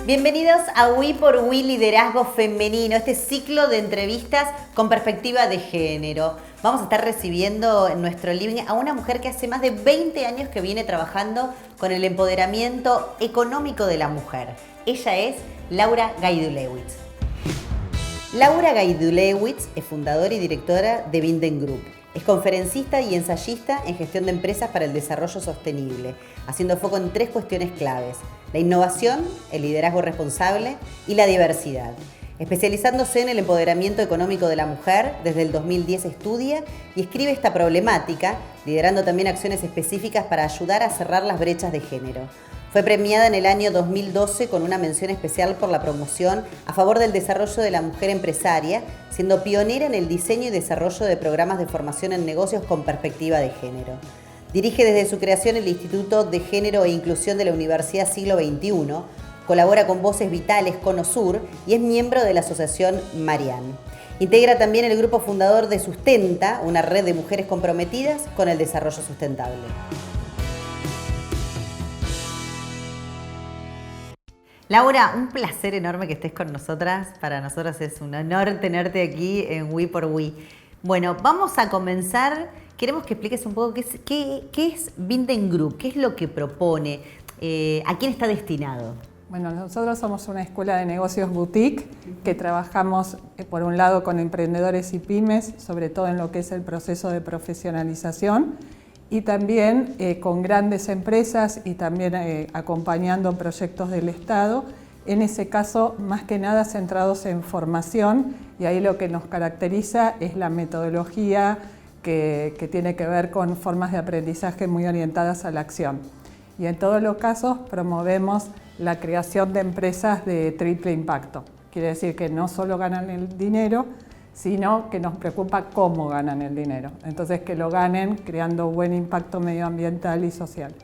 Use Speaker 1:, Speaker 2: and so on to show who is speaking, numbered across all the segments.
Speaker 1: Bienvenidos a We por We Liderazgo Femenino, este ciclo de entrevistas con perspectiva de género. Vamos a estar recibiendo en nuestro living a una mujer que hace más de 20 años que viene trabajando con el empoderamiento económico de la mujer. Ella es Laura Gaidulewicz. Laura Gaidulewicz es fundadora y directora de Binden Group. Es conferencista y ensayista en gestión de empresas para el desarrollo sostenible, haciendo foco en 3 cuestiones claves: la innovación, el liderazgo responsable y la diversidad. Especializándose en el empoderamiento económico de la mujer, desde el 2010 estudia y escribe esta problemática, liderando también acciones específicas para ayudar a cerrar las brechas de género. Fue premiada en el año 2012 con una mención especial por la promoción a favor del desarrollo de la mujer empresaria, siendo pionera en el diseño y desarrollo de programas de formación en negocios con perspectiva de género. Dirige desde su creación el Instituto de Género e Inclusión de la Universidad Siglo XXI, colabora con Voces Vitales Cono Sur y es miembro de la Asociación Marianne. Integra también el grupo fundador de Sustenta, una red de mujeres comprometidas con el desarrollo sustentable. Laura, un placer enorme que estés con nosotras. Para nosotras es un honor tenerte aquí en We por We. Bueno, vamos a comenzar. Queremos que expliques un poco qué es Binden Group, qué es lo que propone, a quién está destinado.
Speaker 2: Bueno, nosotros somos una escuela de negocios boutique que trabajamos, por un lado, con emprendedores y pymes, sobre todo en lo que es el proceso de profesionalización, y también con grandes empresas y también acompañando proyectos del Estado, en ese caso más que nada centrados en formación, y ahí lo que nos caracteriza es la metodología que tiene que ver con formas de aprendizaje muy orientadas a la acción. Y en todos los casos promovemos la creación de empresas de triple impacto. Quiere decir que no solo ganan el dinero, sino que nos preocupa cómo ganan el dinero. Entonces, que lo ganen creando buen impacto medioambiental y social.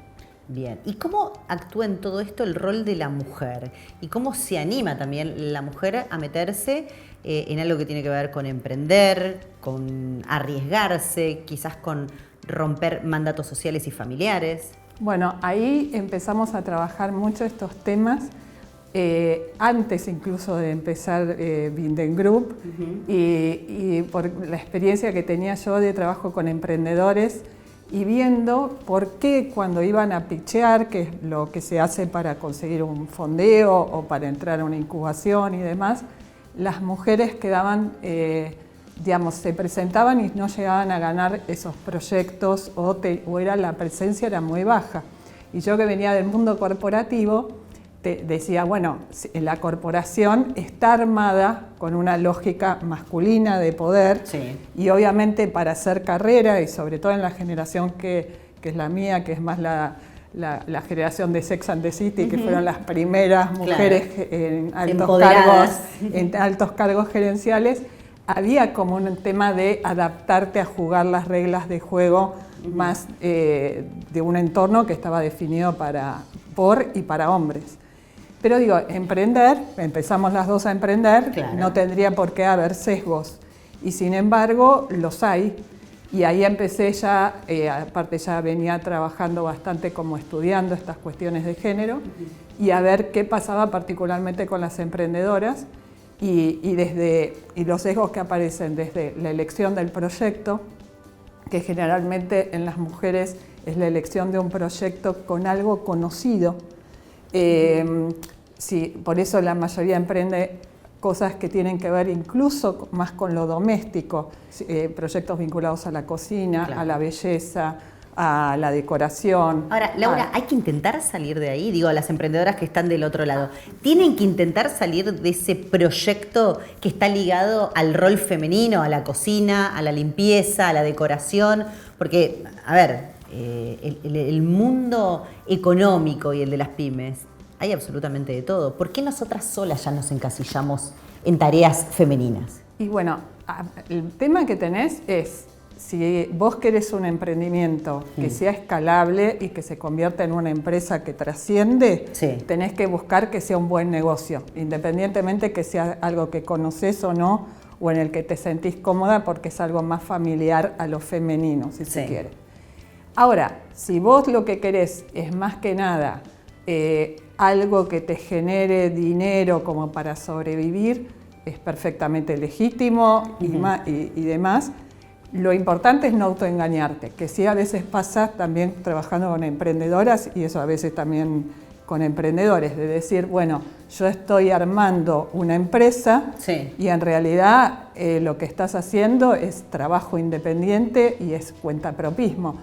Speaker 1: Bien, ¿y cómo actúa en todo esto el rol de la mujer? ¿Y cómo se anima también la mujer a meterse en algo que tiene que ver con emprender, con arriesgarse, quizás con romper mandatos sociales y familiares?
Speaker 2: Bueno, ahí empezamos a trabajar mucho estos temas, antes incluso de empezar Binden Group, y por la experiencia que tenía yo de trabajo con emprendedores y viendo por qué cuando iban a pitchear, que es lo que se hace para conseguir un fondeo o para entrar a una incubación y demás, las mujeres quedaban, se presentaban y no llegaban a ganar esos proyectos o la presencia era muy baja. Y yo, que venía del mundo corporativo, decía, bueno, la corporación está armada con una lógica masculina de poder, sí, y obviamente para hacer carrera, y sobre todo en la generación que es la mía, que es más la generación de Sex and the City, que fueron las primeras mujeres, claro, en altos cargos gerenciales, había como un tema de adaptarte a jugar las reglas de juego más de un entorno que estaba definido por y para hombres. Pero digo, emprender, empezamos las dos a emprender, claro, no tendría por qué haber sesgos. Y sin embargo, los hay. Y ahí empecé ya, aparte ya venía trabajando bastante como estudiando estas cuestiones de género, y a ver qué pasaba particularmente con las emprendedoras y los sesgos que aparecen desde la elección del proyecto, que generalmente en las mujeres es la elección de un proyecto con algo conocido. Sí, por eso la mayoría emprende cosas que tienen que ver incluso más con lo doméstico, proyectos vinculados a la cocina, claro, a la belleza, a la decoración.
Speaker 1: Ahora, Laura, hay que intentar salir de ahí, digo, a las emprendedoras que están del otro lado, ¿tienen que intentar salir de ese proyecto que está ligado al rol femenino, a la cocina, a la limpieza, a la decoración? Porque, a ver, el mundo económico y el de las pymes, hay absolutamente de todo. ¿Por qué nosotras solas ya nos encasillamos en tareas femeninas?
Speaker 2: Y bueno, el tema que tenés es, si vos querés un emprendimiento que sea escalable y que se convierta en una empresa que trasciende, sí, tenés que buscar que sea un buen negocio, independientemente que sea algo que conocés o no, o en el que te sentís cómoda porque es algo más familiar a lo femenino, si se quiere. Ahora, si vos lo que querés es más que nada algo que te genere dinero como para sobrevivir es perfectamente legítimo y demás. Lo importante es no autoengañarte, que sí a veces pasa también trabajando con emprendedoras y eso a veces también con emprendedores, de decir, bueno, yo estoy armando una empresa y en realidad lo que estás haciendo es trabajo independiente y es cuentapropismo.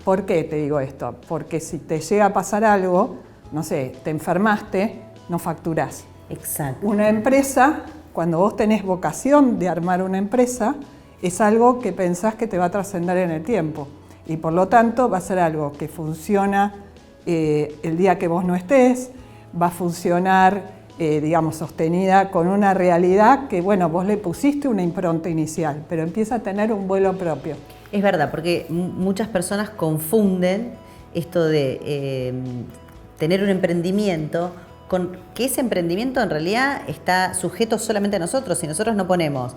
Speaker 2: ¿Por qué te digo esto? Porque si te llega a pasar algo, no sé, te enfermaste, no facturás.
Speaker 1: Exacto.
Speaker 2: Una empresa, cuando vos tenés vocación de armar una empresa, es algo que pensás que te va a trascender en el tiempo y por lo tanto va a ser algo que funciona el día que vos no estés, va a funcionar, digamos, sostenida con una realidad que, bueno, vos le pusiste una impronta inicial, pero empieza a tener un vuelo propio.
Speaker 1: Es verdad, porque muchas personas confunden esto de tener un emprendimiento con que ese emprendimiento en realidad está sujeto solamente a nosotros. Si nosotros no ponemos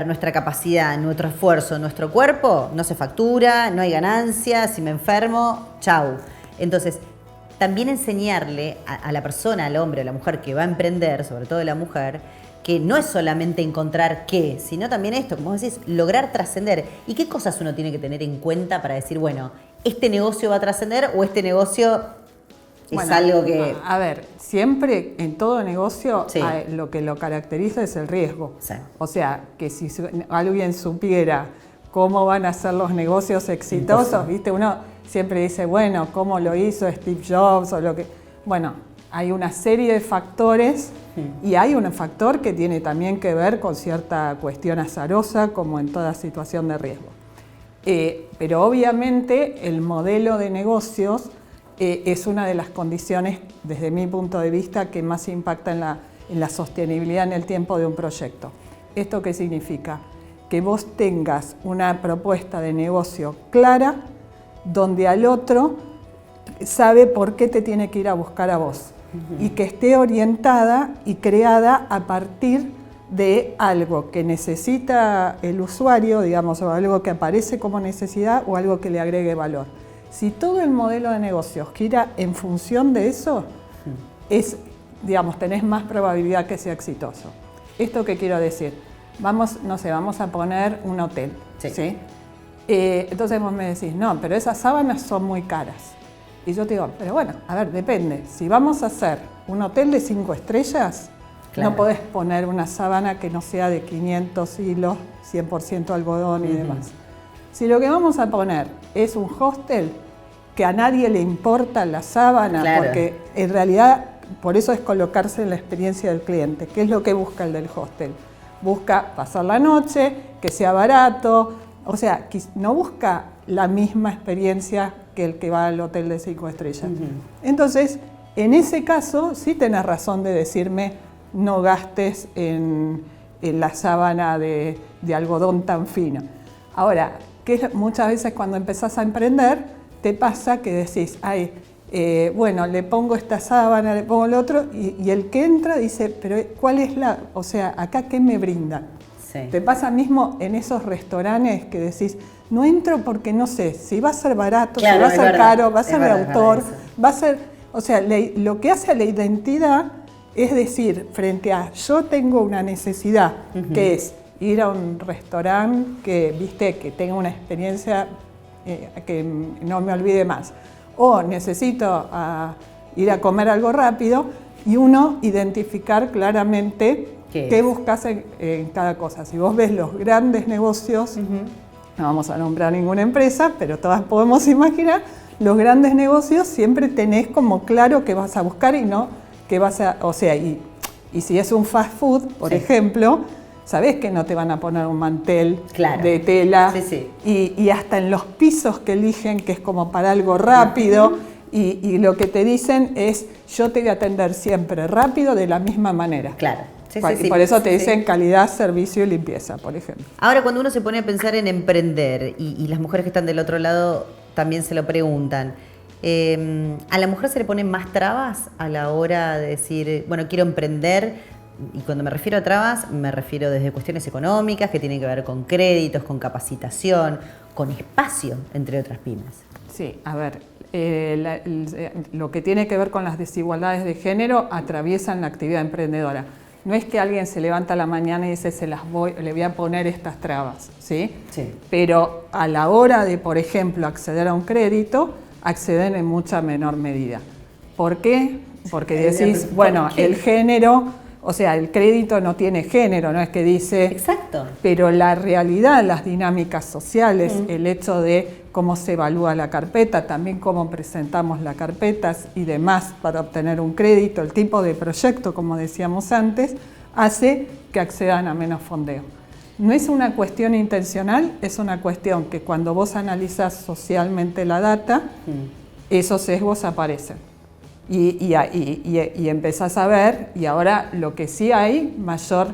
Speaker 1: nuestra capacidad, nuestro esfuerzo, nuestro cuerpo, no se factura, no hay ganancia, si me enfermo, chau. Entonces, también enseñarle a la persona, al hombre o a la mujer que va a emprender, sobre todo la mujer, que no es solamente encontrar qué, sino también esto, como vos decís, lograr trascender. ¿Y qué cosas uno tiene que tener en cuenta para decir, bueno, este negocio va a trascender o este negocio es algo que...
Speaker 2: A ver, siempre en todo negocio lo que lo caracteriza es el riesgo. Sí. O sea, que si alguien supiera cómo van a ser los negocios exitosos, ¿viste? Uno siempre dice, bueno, ¿cómo lo hizo Steve Jobs? O lo que... Bueno, hay una serie de factores y hay un factor que tiene también que ver con cierta cuestión azarosa, como en toda situación de riesgo. Pero obviamente el modelo de negocios es una de las condiciones, desde mi punto de vista, que más impacta en la sostenibilidad en el tiempo de un proyecto. ¿Esto qué significa? Que vos tengas una propuesta de negocio clara, donde al otro sabe por qué te tiene que ir a buscar a vos y que esté orientada y creada a partir de algo que necesita el usuario, digamos, o algo que aparece como necesidad o algo que le agregue valor. Si todo el modelo de negocios gira en función de eso, digamos, tenés más probabilidad que sea exitoso. ¿Esto qué quiero decir? Vamos a poner un hotel, ¿sí? Entonces vos me decís, no, pero esas sábanas son muy caras. Y yo te digo, pero bueno, a ver, depende. Si vamos a hacer un hotel de 5 estrellas, no podés poner una sábana que no sea de 500 hilos, 100% algodón y demás. Si lo que vamos a poner es un hostel, que a nadie le importa la sábana, porque en realidad por eso es colocarse en la experiencia del cliente. ¿Qué es lo que busca el del hostel? Busca pasar la noche, que sea barato, o sea, no busca la misma experiencia que el que va al hotel de 5 estrellas. Entonces, en ese caso, sí tenés razón de decirme, no gastes en la sábana de algodón tan fino. Ahora, que muchas veces cuando empezás a emprender, te pasa que decís, bueno, le pongo esta sábana, le pongo el otro, y el que entra dice, pero ¿cuál es o sea, acá qué me brindan? Sí. Te pasa mismo en esos restaurantes que decís, no entro porque no sé si va a ser barato, si va a ser caro, va a ser de autor, va a ser, o sea, lo que hace a la identidad es decir, frente a yo tengo una necesidad, que es ir a un restaurante que tenga una experiencia que no me olvide más, o necesito ir a comer algo rápido, y uno identificar claramente qué buscas en cada cosa. Si vos ves los grandes negocios, no vamos a nombrar ninguna empresa, pero todas podemos imaginar, los grandes negocios siempre tenés como claro qué vas a buscar y no qué vas a... O sea, y si es un fast food, por ejemplo, sabés que no te van a poner un mantel de tela y hasta en los pisos que eligen, que es como para algo rápido, y lo que te dicen es, yo te voy a atender siempre rápido de la misma manera.
Speaker 1: Claro.
Speaker 2: Por eso te dicen calidad, servicio y limpieza, por ejemplo.
Speaker 1: Ahora, cuando uno se pone a pensar en emprender, y las mujeres que están del otro lado también se lo preguntan, ¿a la mujer se le ponen más trabas a la hora de decir, bueno, quiero emprender? Y cuando me refiero a trabas, me refiero desde cuestiones económicas, que tienen que ver con créditos, con capacitación, con espacio entre otras pymes.
Speaker 2: Sí, a ver, lo que tiene que ver con las desigualdades de género atraviesan la actividad emprendedora. No es que alguien se levanta a la mañana y dice, le voy a poner estas trabas, ¿sí?
Speaker 1: Sí.
Speaker 2: Pero a la hora de, por ejemplo, acceder a un crédito, acceden en mucha menor medida. ¿Por qué? Porque decís, bueno, el género, o sea, el crédito no tiene género, no es que dice...
Speaker 1: Exacto.
Speaker 2: Pero la realidad, las dinámicas sociales, el hecho de cómo se evalúa la carpeta, también cómo presentamos las carpetas y demás para obtener un crédito, el tipo de proyecto, como decíamos antes, hace que accedan a menos fondeo. No es una cuestión intencional, es una cuestión que cuando vos analizás socialmente la data, esos sesgos aparecen. Y empezás a ver, y ahora lo que sí hay, mayor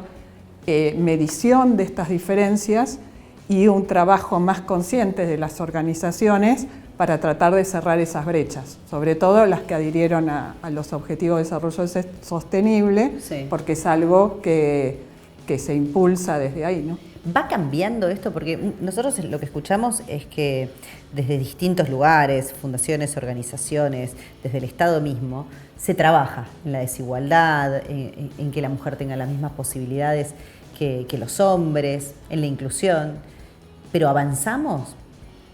Speaker 2: medición de estas diferencias y un trabajo más consciente de las organizaciones para tratar de cerrar esas brechas, sobre todo las que adhirieron a los Objetivos de Desarrollo Sostenible,
Speaker 1: sí,
Speaker 2: porque es algo que se impulsa desde ahí, ¿no?
Speaker 1: ¿Va cambiando esto? Porque nosotros lo que escuchamos es que desde distintos lugares, fundaciones, organizaciones, desde el Estado mismo, se trabaja en la desigualdad, en que la mujer tenga las mismas posibilidades que los hombres, en la inclusión. ¿Pero avanzamos?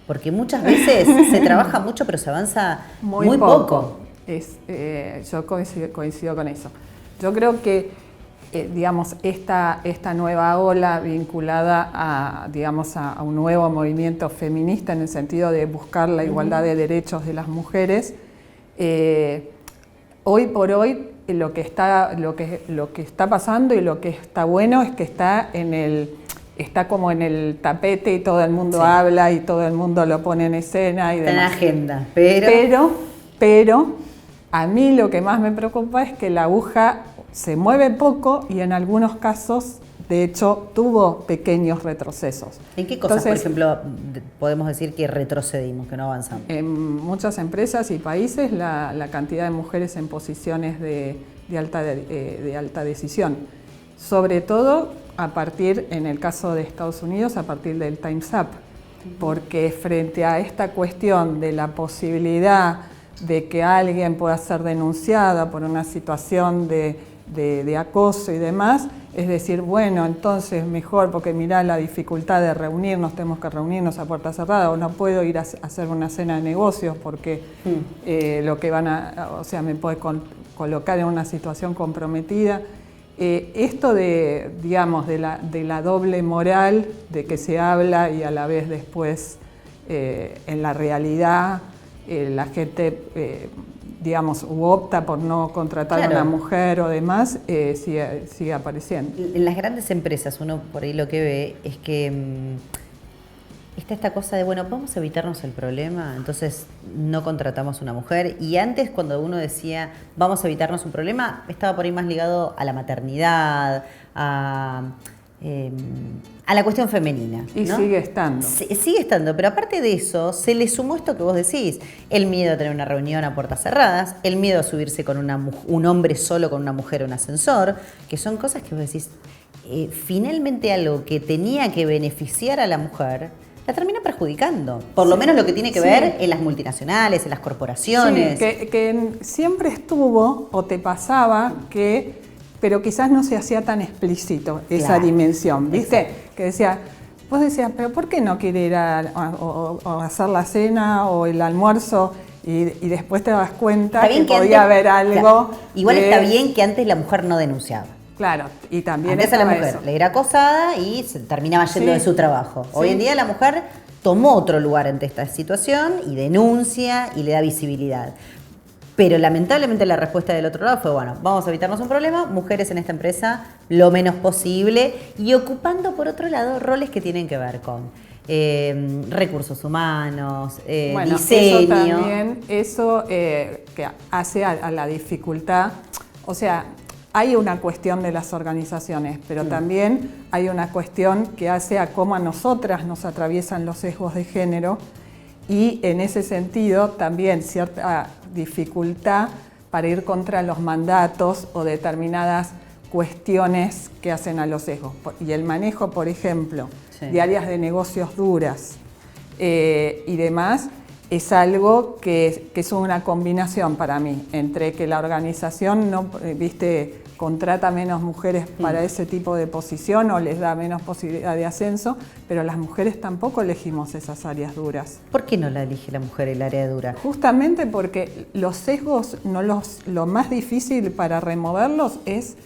Speaker 1: Porque muchas veces se trabaja mucho, pero se avanza muy poco.
Speaker 2: Yo coincido con eso. Yo creo que digamos, esta nueva ola vinculada a un nuevo movimiento feminista en el sentido de buscar la igualdad de derechos de las mujeres, hoy por hoy lo que está pasando y lo que está bueno es que está como en el tapete y todo el mundo habla y todo el mundo lo pone en escena y demás.
Speaker 1: Está en agenda,
Speaker 2: pero a mí lo que más me preocupa es que la aguja se mueve poco y en algunos casos, de hecho, tuvo pequeños retrocesos.
Speaker 1: ¿En qué cosas, por ejemplo, podemos decir que retrocedimos, que no avanzamos?
Speaker 2: En muchas empresas y países la cantidad de mujeres en posiciones de alta decisión, sobre todo en el caso de Estados Unidos, a partir del Time's Up, porque frente a esta cuestión de la posibilidad de que alguien pueda ser denunciada por una situación de acoso y demás, es decir, bueno, entonces mejor, porque mirá la dificultad de reunirnos, tenemos que reunirnos a puerta cerrada, o no puedo ir a hacer una cena de negocios porque lo que me puede colocar en una situación comprometida. Esto de la doble moral, de que se habla y a la vez después en la realidad la gente opta por no contratar a una mujer o demás, sigue apareciendo.
Speaker 1: En las grandes empresas uno por ahí lo que ve es que está esta cosa de, bueno, vamos a evitarnos el problema, entonces no contratamos una mujer. Y antes, cuando uno decía vamos a evitarnos un problema, estaba por ahí más ligado a la maternidad, a la cuestión femenina,
Speaker 2: y
Speaker 1: ¿no?
Speaker 2: sigue estando.
Speaker 1: Sigue estando, pero aparte de eso, se le sumó esto que vos decís, el miedo a tener una reunión a puertas cerradas, el miedo a subirse con un hombre solo con una mujer en un ascensor, que son cosas que vos decís, finalmente algo que tenía que beneficiar a la mujer, la termina perjudicando, por lo menos lo que tiene que ver en las multinacionales, en las corporaciones.
Speaker 2: Sí, que siempre estuvo, o te pasaba, pero quizás no se hacía tan explícito esa dimensión, ¿viste? Exacto. Que vos decías, pero ¿por qué no quiere ir a hacer la cena o el almuerzo? Y después te das cuenta que podía haber algo.
Speaker 1: Claro. Igual está bien que antes la mujer no denunciaba.
Speaker 2: Claro, y también
Speaker 1: antes a la mujer le era acosada y se terminaba yendo de su trabajo. Hoy en día la mujer tomó otro lugar ante esta situación y denuncia y le da visibilidad. Pero lamentablemente la respuesta del otro lado fue, bueno, vamos a evitarnos un problema, mujeres en esta empresa lo menos posible y ocupando por otro lado roles que tienen que ver con recursos humanos, diseño.
Speaker 2: Eso que hace a la dificultad, o sea, hay una cuestión de las organizaciones, pero también hay una cuestión que hace a cómo a nosotras nos atraviesan los sesgos de género y en ese sentido también cierta dificultad para ir contra los mandatos o determinadas cuestiones que hacen a los sesgos. Y el manejo, por ejemplo, de áreas de negocios duras, y demás, es algo que es una combinación para mí, entre que la organización no, contrata menos mujeres para ese tipo de posición o les da menos posibilidad de ascenso, pero las mujeres tampoco elegimos esas áreas duras.
Speaker 1: ¿Por qué no la elige la mujer el área dura?
Speaker 2: Justamente porque los sesgos, lo más difícil para removerlos es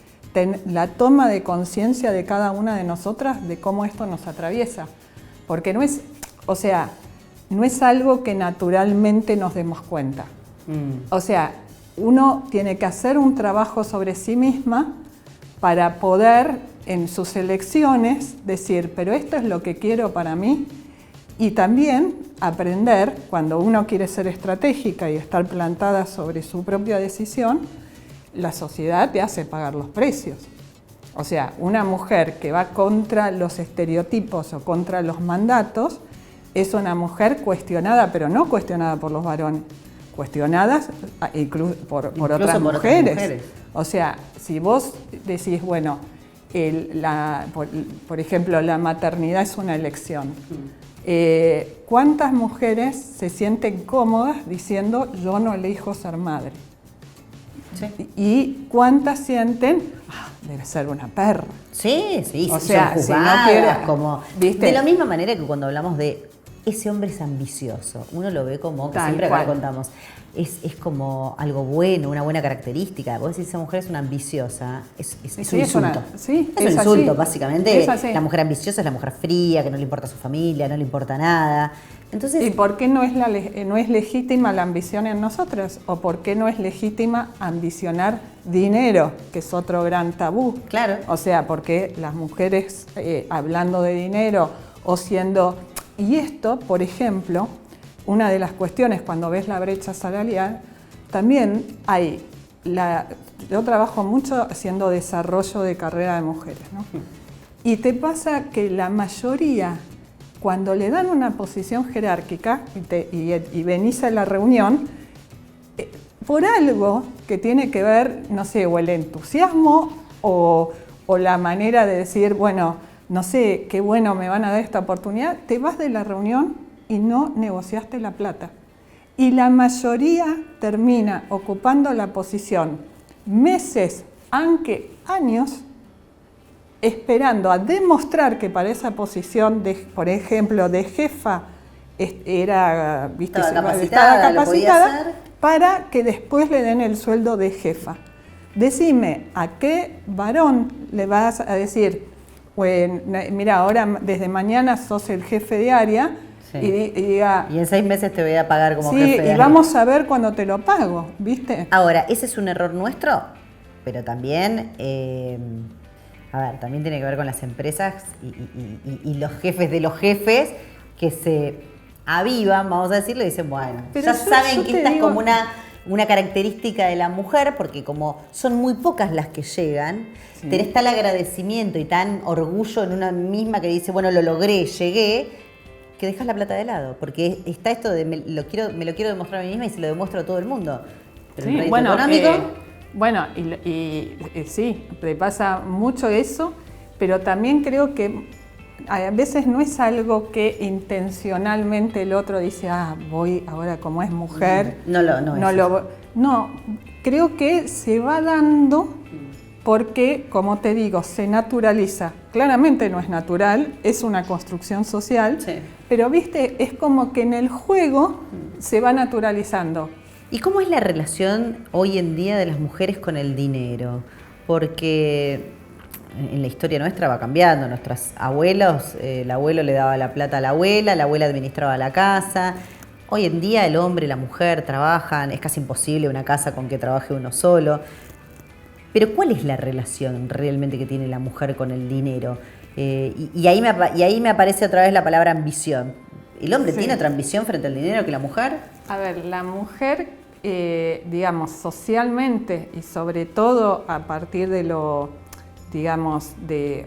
Speaker 2: la toma de conciencia de cada una de nosotras de cómo esto nos atraviesa. Porque no es algo que naturalmente nos demos cuenta. O sea, uno tiene que hacer un trabajo sobre sí misma para poder en sus elecciones decir, pero esto es lo que quiero para mí, y también aprender, cuando uno quiere ser estratégica y estar plantada sobre su propia decisión, la sociedad te hace pagar los precios. O sea, una mujer que va contra los estereotipos o contra los mandatos es una mujer cuestionada, pero no cuestionada por los varones, cuestionadas incluso por otras mujeres. O sea, si vos decís, bueno, por ejemplo, la maternidad es una elección. ¿Cuántas mujeres se sienten cómodas diciendo yo no elijo ser madre? Sí. ¿Y cuántas sienten, debe ser una perra?
Speaker 1: Sí,
Speaker 2: o sea,
Speaker 1: son juzgadas,
Speaker 2: si no quiere,
Speaker 1: como, de la misma manera que cuando hablamos de ese hombre es ambicioso, uno lo ve como, que siempre acá contamos, es como algo bueno, una buena característica. Vos decís, esa mujer es una ambiciosa, es un insulto. Es un insulto, básicamente. La mujer ambiciosa es la mujer fría, que no le importa a su familia, no le importa nada. Entonces,
Speaker 2: ¿y por qué no es legítima la ambición en nosotras? ¿O por qué no es legítima ambicionar dinero, que es otro gran tabú?
Speaker 1: Claro.
Speaker 2: O sea, porque las mujeres hablando de dinero o siendo... Y esto, por ejemplo, una de las cuestiones cuando ves la brecha salarial, también hay... Yo trabajo mucho haciendo desarrollo de carrera de mujeres, ¿no? Y te pasa que la mayoría... Cuando le dan una posición jerárquica y venís a la reunión, por algo que tiene que ver, no sé, o el entusiasmo o la manera de decir, bueno, no sé, qué bueno me van a dar esta oportunidad, te vas de la reunión y no negociaste la plata. Y la mayoría termina ocupando la posición meses, aunque años, esperando a demostrar que para esa posición, por ejemplo, de jefa, estaba capacitada para que después le den el sueldo de jefa. Decime, ¿a qué varón le vas a decir, bueno, mira, ahora desde mañana sos el jefe de área? Sí. Y diga,
Speaker 1: y en 6 meses te voy a pagar como jefe de área.
Speaker 2: Sí, y vamos a ver cuándo te lo pago, ¿viste?
Speaker 1: Ahora, ese es un error nuestro, pero también... también tiene que ver con las empresas y los jefes de los jefes que se avivan, vamos a decirlo, y dicen, bueno, pero ya saben que esta es como una característica de la mujer, porque como son muy pocas las que llegan, sí, tenés tal agradecimiento y tan orgullo en una misma que dice, bueno, lo logré, llegué, que dejas la plata de lado, porque está esto de me lo quiero demostrar a mí misma y se lo demuestro a todo el mundo. Pero
Speaker 2: sí, bueno, económico... Bueno, y sí, te pasa mucho eso, pero también creo que a veces no es algo que intencionalmente el otro dice, voy ahora como es mujer. No, creo que se va dando porque, como te digo, se naturaliza. Claramente no es natural, es una construcción social, sí, pero viste, es como que en el juego se va naturalizando.
Speaker 1: ¿Y cómo es la relación hoy en día de las mujeres con el dinero? Porque en la historia nuestra va cambiando. Nuestros abuelos, el abuelo le daba la plata a la abuela administraba la casa. Hoy en día el hombre y la mujer trabajan, es casi imposible una casa con que trabaje uno solo. Pero ¿cuál es la relación realmente que tiene la mujer con el dinero? Y ahí me aparece otra vez la palabra ambición. ¿El hombre tiene otra ambición frente al dinero que la mujer?
Speaker 2: A ver, la mujer, digamos, socialmente y sobre todo a partir de lo, digamos,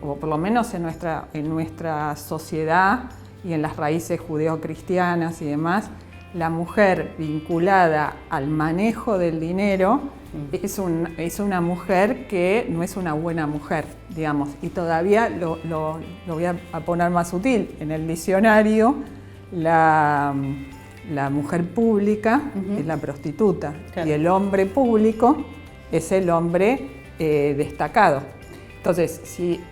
Speaker 2: o por lo menos en nuestra sociedad y en las raíces judeocristianas y demás, la mujer vinculada al manejo del dinero es una mujer que no es una buena mujer, digamos, y todavía lo voy a poner más sutil. En el diccionario, la mujer pública es la prostituta, claro, y el hombre público es el hombre destacado. Entonces,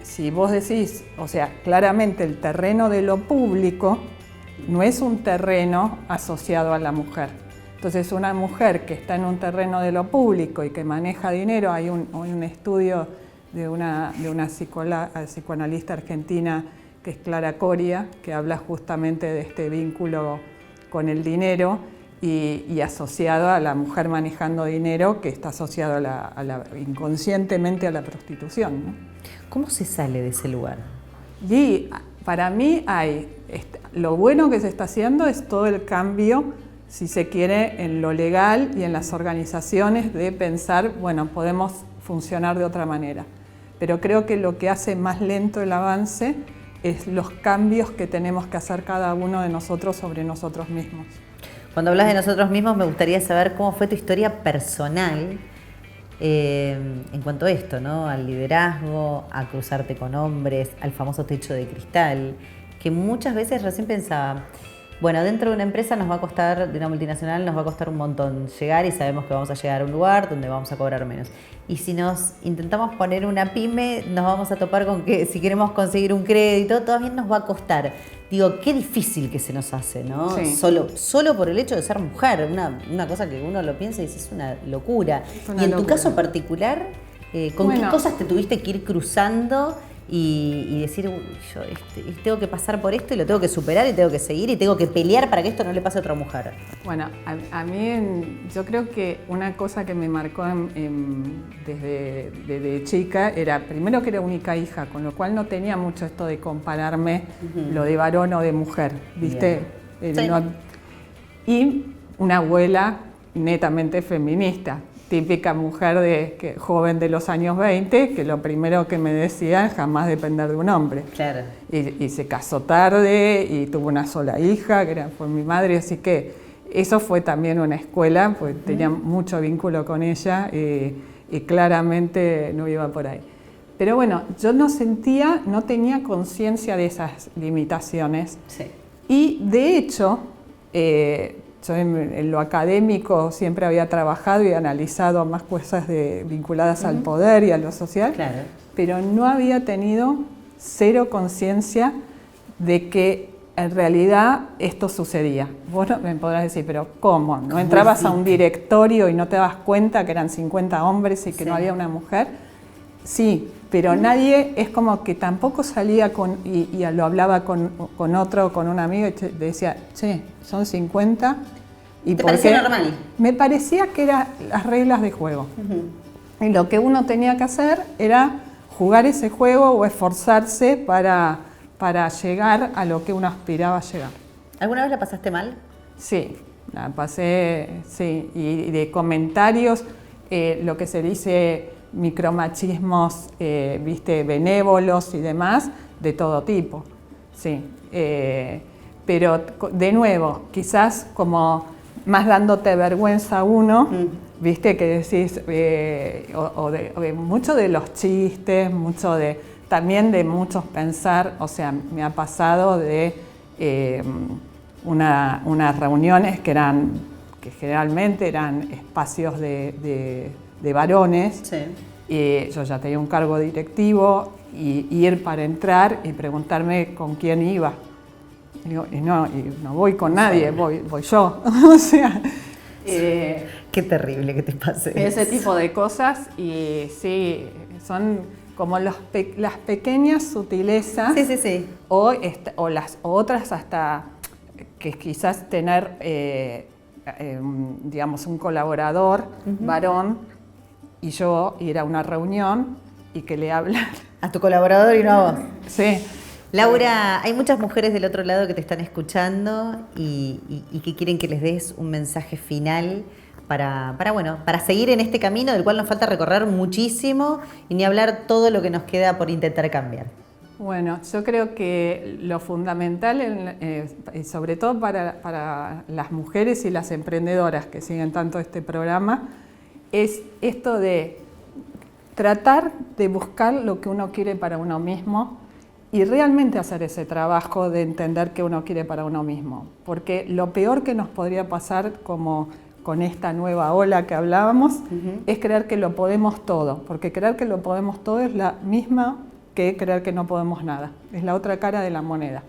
Speaker 2: si vos decís, o sea, claramente el terreno de lo público no es un terreno asociado a la mujer. Entonces, una mujer que está en un terreno de lo público y que maneja dinero, hay un estudio de una psicoanalista argentina que es Clara Coria, que habla justamente de este vínculo con el dinero y asociado a la mujer manejando dinero, que está asociado inconscientemente a la prostitución, ¿no?
Speaker 1: ¿Cómo se sale de ese lugar?
Speaker 2: Y para mí lo bueno que se está haciendo es todo el cambio, si se quiere, en lo legal y en las organizaciones, de pensar, bueno, podemos funcionar de otra manera. Pero creo que lo que hace más lento el avance es los cambios que tenemos que hacer cada uno de nosotros sobre nosotros mismos.
Speaker 1: Cuando hablas de nosotros mismos, me gustaría saber cómo fue tu historia personal en cuanto a esto, ¿no? Al liderazgo, a cruzarte con hombres, al famoso techo de cristal, que muchas veces recién pensaba, bueno, dentro de una empresa nos va a costar, de una multinacional nos va a costar un montón llegar y sabemos que vamos a llegar a un lugar donde vamos a cobrar menos. Y si nos intentamos poner una pyme, nos vamos a topar con que si queremos conseguir un crédito, todavía nos va a costar. Digo, qué difícil que se nos hace, ¿no? Sí. Solo por el hecho de ser mujer, una cosa que uno lo piensa y dice, es una locura. Y en tu caso particular, ¿con qué cosas te tuviste que ir cruzando y decir, yo tengo que pasar por esto y lo tengo que superar y tengo que seguir y tengo que pelear para que esto no le pase a otra mujer?
Speaker 2: Bueno, a mí yo creo que una cosa que me marcó desde chica era, primero, que era única hija, con lo cual no tenía mucho esto de compararme lo de varón o de mujer, ¿viste? Sí. Y una abuela netamente feminista. Típica mujer joven de los años 20, que lo primero que me decía es jamás depender de un hombre.
Speaker 1: Claro.
Speaker 2: Y se casó tarde y tuvo una sola hija, fue mi madre, así que eso fue también una escuela, pues tenía mucho vínculo con ella y claramente no iba por ahí. Pero bueno, yo no tenía conciencia de esas limitaciones.
Speaker 1: Sí.
Speaker 2: Y de hecho, yo en lo académico siempre había trabajado y analizado más cosas vinculadas al poder y a lo social,
Speaker 1: claro,
Speaker 2: pero no había tenido cero conciencia de que en realidad esto sucedía. Vos me podrás decir, pero ¿cómo? ¿No entrabas a un directorio y no te dabas cuenta que eran 50 hombres y que no había una mujer? Sí, pero nadie, es como que tampoco salía y lo hablaba con un amigo y decía, che, son 50. ¿Y
Speaker 1: ¿te parecía normal?
Speaker 2: Me parecía que eran las reglas de juego. Y lo que uno tenía que hacer era jugar ese juego o esforzarse para llegar a lo que uno aspiraba a llegar.
Speaker 1: ¿Alguna vez la pasaste mal?
Speaker 2: Sí, la pasé, sí. Y de comentarios, lo que se dice micromachismos, viste, benévolos y demás, de todo tipo, sí. Pero de nuevo, quizás como más dándote vergüenza a uno, viste, que decís, mucho de los chistes, también de muchos pensar, o sea, me ha pasado de unas reuniones que generalmente eran espacios de varones,
Speaker 1: sí,
Speaker 2: y yo ya tenía un cargo directivo, y ir para entrar y preguntarme con quién iba. Y no voy con nadie, voy yo. O sea,
Speaker 1: qué terrible que te pase
Speaker 2: ese tipo de cosas, y sí, son como las pequeñas sutilezas.
Speaker 1: Sí, sí, sí.
Speaker 2: O las otras, hasta que quizás tener, digamos, un colaborador varón y yo ir a una reunión y que le hablan
Speaker 1: a tu colaborador y no a vos.
Speaker 2: Sí.
Speaker 1: Laura, hay muchas mujeres del otro lado que te están escuchando y que quieren que les des un mensaje final para seguir en este camino del cual nos falta recorrer muchísimo y ni hablar todo lo que nos queda por intentar cambiar.
Speaker 2: Bueno, yo creo que lo fundamental, sobre todo para las mujeres y las emprendedoras que siguen tanto este programa, es esto de tratar de buscar lo que uno quiere para uno mismo y realmente hacer ese trabajo de entender qué uno quiere para uno mismo. Porque lo peor que nos podría pasar, como con esta nueva ola que hablábamos, es creer que lo podemos todo, porque creer que lo podemos todo es la misma que creer que no podemos nada, es la otra cara de la moneda.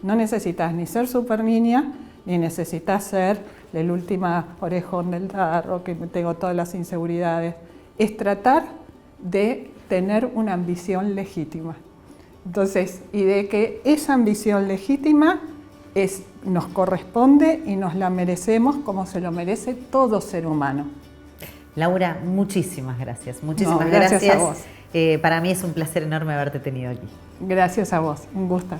Speaker 2: No necesitas ni ser super niña, ni necesitas ser el último orejón del tarro, que tengo todas las inseguridades. Es tratar de tener una ambición legítima. Entonces, y de que esa ambición legítima nos corresponde y nos la merecemos como se lo merece todo ser humano.
Speaker 1: Laura, muchísimas gracias. Muchísimas
Speaker 2: gracias a vos.
Speaker 1: Para mí es un placer enorme haberte tenido aquí.
Speaker 2: Gracias a vos, un gusto.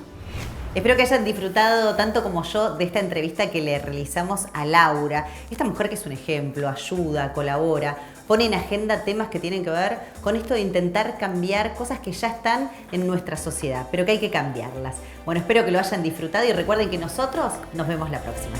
Speaker 1: Espero que hayan disfrutado tanto como yo de esta entrevista que le realizamos a Laura. Esta mujer que es un ejemplo, ayuda, colabora, pone en agenda temas que tienen que ver con esto de intentar cambiar cosas que ya están en nuestra sociedad, pero que hay que cambiarlas. Bueno, espero que lo hayan disfrutado y recuerden que nosotros nos vemos la próxima.